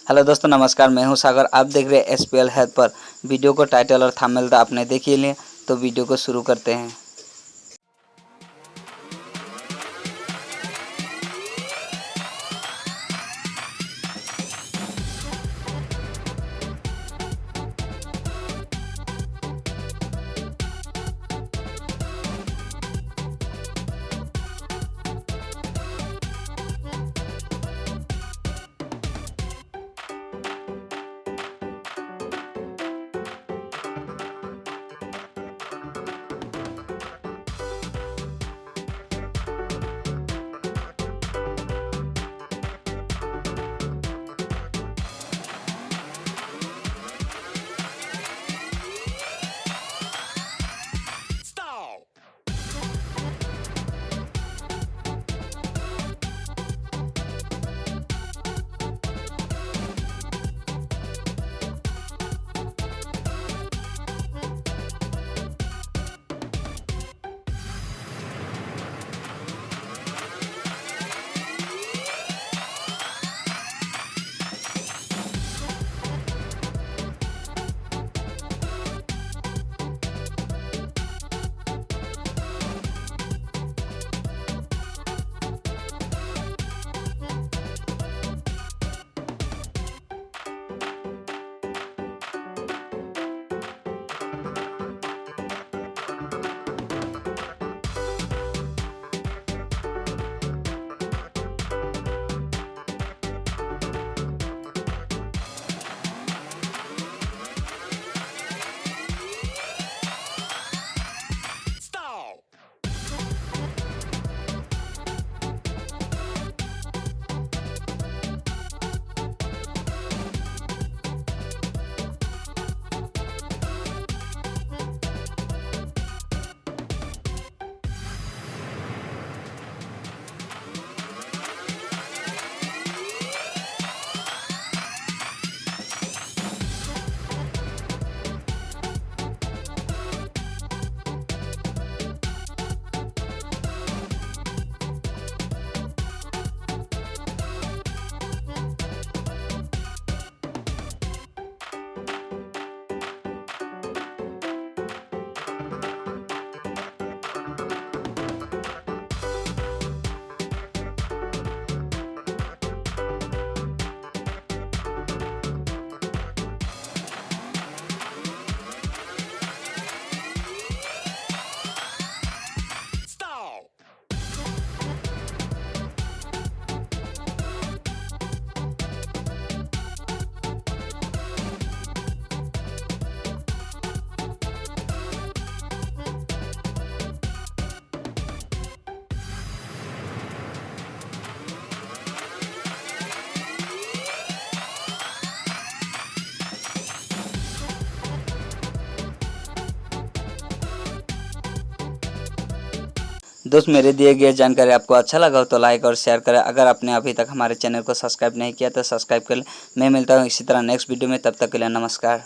Hello दोस्तों, नमस्कार। मैं हूं सागर। आप देख रहे हैं SPL हेल्थ पर। वीडियो को टाइटल और थंबनेल तो आपने देख ही लिया, तो वीडियो को शुरू करते हैं। दोस्त, मेरे दिए गए जानकारी आपको अच्छा लगा हो तो लाइक और शेयर करें। अगर आपने अभी तक हमारे चैनल को सब्सक्राइब नहीं किया तो सब्सक्राइब कर लें। मैं मिलता हूँ इसी तरह नेक्स्ट वीडियो में। तब तक के लिए नमस्कार।